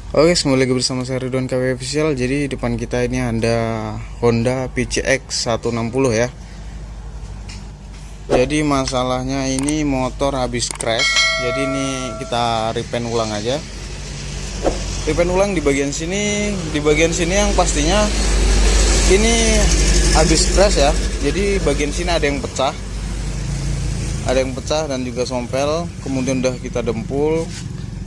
Oke, kembali lagi bersama saya Ridwan KW Official. Jadi depan kita ini ada Honda PCX 160 ya. Jadi masalahnya ini motor habis crash. Jadi ini kita repaint ulang aja. Repaint ulang di bagian sini, yang pastinya ini habis crash ya. Jadi bagian sini ada yang pecah. Dan juga sompel. Kemudian udah kita dempul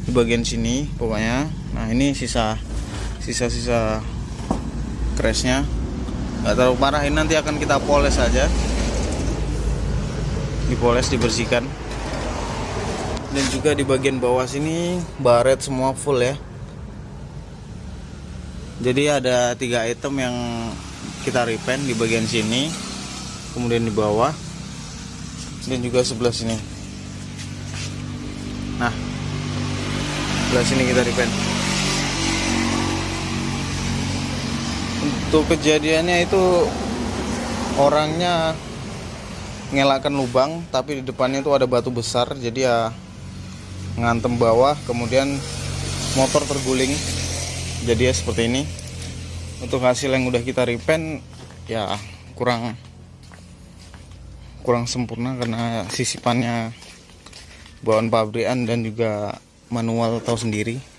di bagian sini pokoknya. Nah ini sisa crashnya, nggak terlalu parah. Ini nanti akan kita poles aja, dibersihkan. Dan juga di bagian bawah sini baret semua full ya. Jadi ada 3 item yang kita repaint di bagian sini, kemudian di bawah, dan juga sebelah sini. Nah sebelah sini kita repaint. Untuk kejadiannya itu orangnya ngelakkan lubang, tapi di depannya itu ada batu besar, jadi ya ngantem bawah, kemudian motor terguling. Jadi ya seperti ini. Untuk hasil yang udah kita repaint ya kurang sempurna karena sisipannya bawaan pabrikan dan juga manual, tahu sendiri.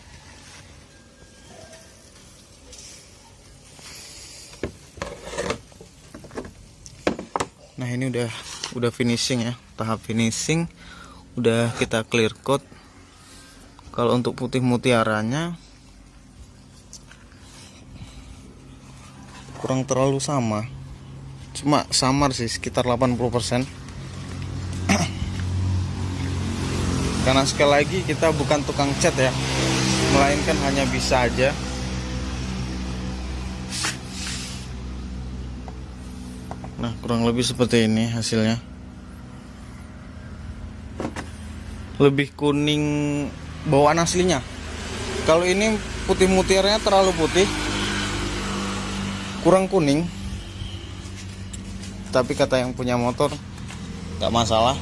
Nah ini udah finishing ya, tahap finishing, udah kita clear coat. Kalau untuk putih mutiaranya kurang terlalu sama, cuma samar sih, sekitar 80%. Karena sekali lagi kita bukan tukang cat ya, melainkan hanya bisa aja. Nah kurang lebih seperti ini hasilnya. Lebih kuning bawaan aslinya. Kalau ini putih mutiaranya terlalu putih, kurang kuning. Tapi kata yang punya motor gak masalah.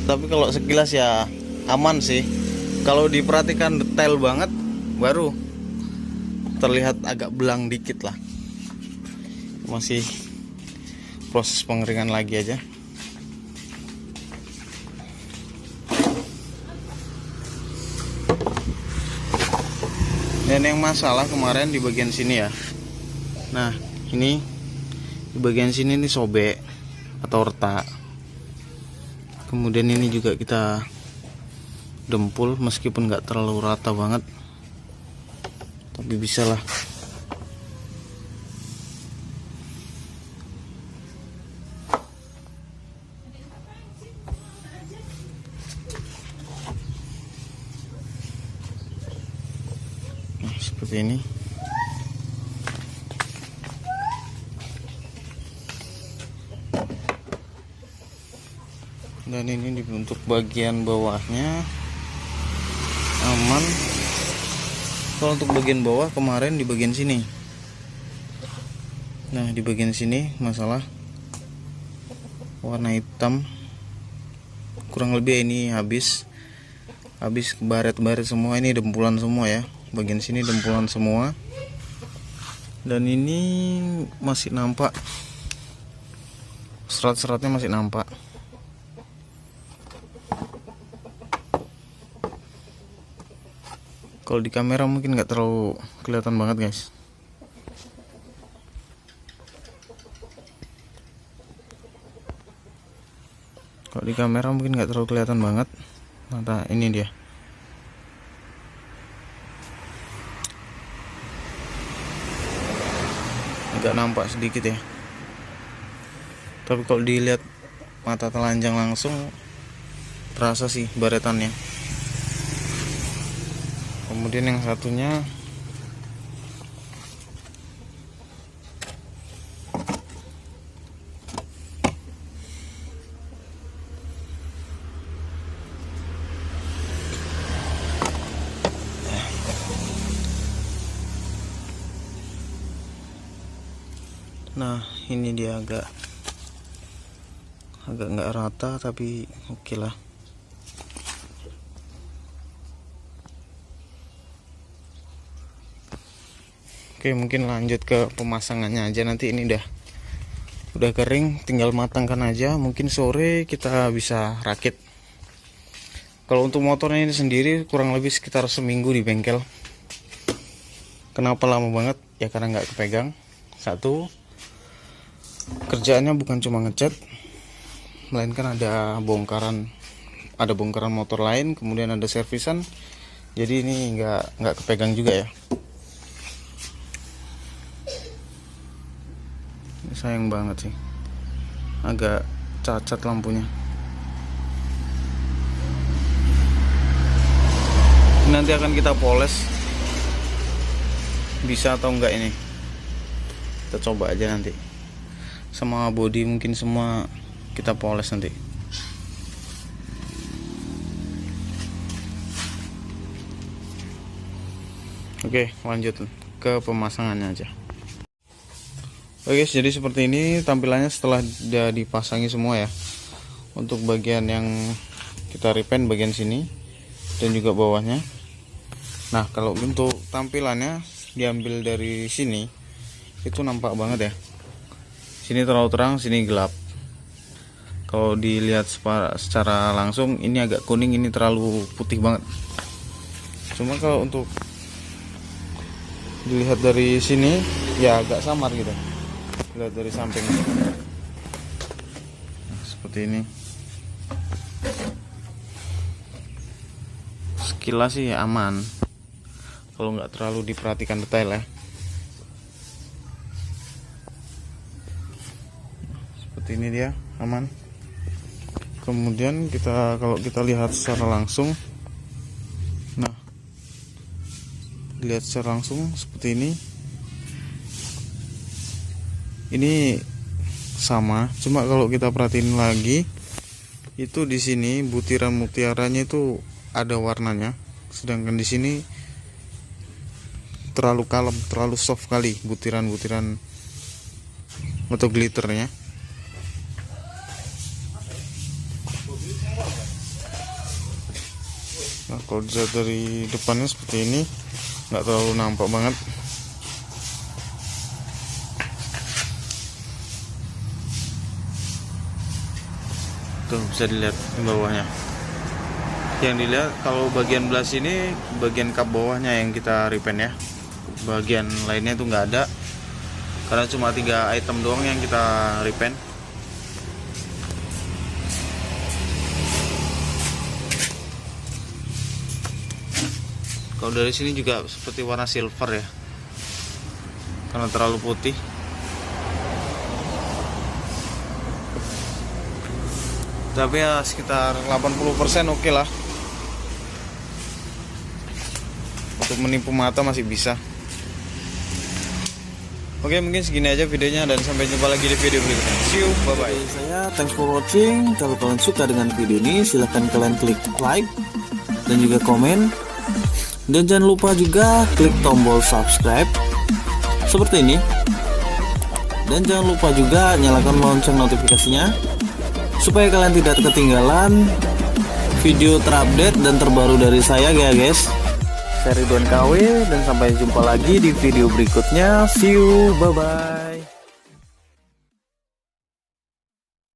Tapi kalau sekilas ya aman sih. Kalau diperhatikan detail banget baru terlihat agak belang dikit lah. Masih proses pengeringan lagi aja. Dan yang masalah kemarin di bagian sini ya. Nah ini di bagian sini nih sobek atau retak. Kemudian ini juga kita dempul, meskipun nggak terlalu rata banget, tapi bisa lah. Nah seperti ini. Dan ini untuk bagian bawahnya aman. Kalau untuk bagian bawah kemarin di bagian sini. Nah di bagian sini masalah warna hitam, kurang lebih ini habis baret-baret semua. Ini dempulan semua ya, bagian sini dempulan semua. Dan ini masih nampak serat-seratnya, masih nampak. Kalau di kamera mungkin nggak terlalu kelihatan banget guys. Kalau di kamera mungkin nggak terlalu kelihatan banget. Nah ini dia. Agak nampak sedikit ya. Tapi kalau dilihat mata telanjang langsung terasa sih baretannya. Kemudian yang satunya Nah ini dia agak agak nggak rata tapi oke lah. Oke, mungkin lanjut ke pemasangannya aja. Nanti ini udah kering, tinggal matangkan aja. Mungkin sore kita bisa rakit. Kalau untuk motornya ini sendiri kurang lebih sekitar seminggu di bengkel. Kenapa lama banget? Ya karena nggak kepegang. Satu, kerjaannya bukan cuma ngecat, melainkan ada bongkaran motor lain, kemudian ada servisan. Jadi ini nggak kepegang juga ya. Ini sayang banget sih, agak cacat lampunya. Nanti akan kita poles, bisa atau enggak ini kita coba aja nanti. Sama bodi mungkin semua kita poles nanti. Oke, lanjut ke pemasangannya aja. Oke, jadi seperti ini tampilannya setelah sudah dipasangi semua ya. Untuk bagian yang kita repaint bagian sini dan juga bawahnya. Nah, kalau untuk tampilannya diambil dari sini itu nampak banget ya. Sini terlalu terang, sini gelap. Kalau dilihat secara langsung ini agak kuning, ini terlalu putih banget. Cuma kalau untuk dilihat dari sini ya agak samar gitu. Lihat dari samping. Nah, seperti ini. Sekilas sih aman. Kalau nggak terlalu diperhatikan detail ya. Seperti ini dia, aman. Kemudian kalau kita lihat secara langsung, nah, lihat secara langsung seperti ini. Ini sama, cuma kalau kita perhatiin lagi, itu di sini butiran mutiaranya itu ada warnanya, sedangkan di sini terlalu kalem, terlalu soft kali butiran-butiran atau glitternya. Nah, kalau dilihat dari depannya seperti ini, nggak terlalu nampak banget. Tuh bisa dilihat di bawahnya. Yang dilihat kalau bagian belah sini, bagian kap bawahnya yang kita repaint ya. Bagian lainnya itu nggak ada, karena cuma 3 item doang yang kita repaint. Kalau dari sini juga seperti warna silver ya, karena terlalu putih. Tapi ya sekitar 80% oke lah. Untuk menipu mata masih bisa. Oke, mungkin segini aja videonya, dan sampai jumpa lagi di video berikutnya. See you, bye bye. Saya thanks for watching. Kalau kalian suka dengan video ini, silahkan kalian klik like dan juga komen. Dan jangan lupa juga klik tombol subscribe seperti ini. Dan jangan lupa juga nyalakan lonceng notifikasinya, supaya kalian tidak ketinggalan video terupdate dan terbaru dari saya ya guys. Saya Ridwan KW, dan sampai jumpa lagi di video berikutnya. See you, bye bye.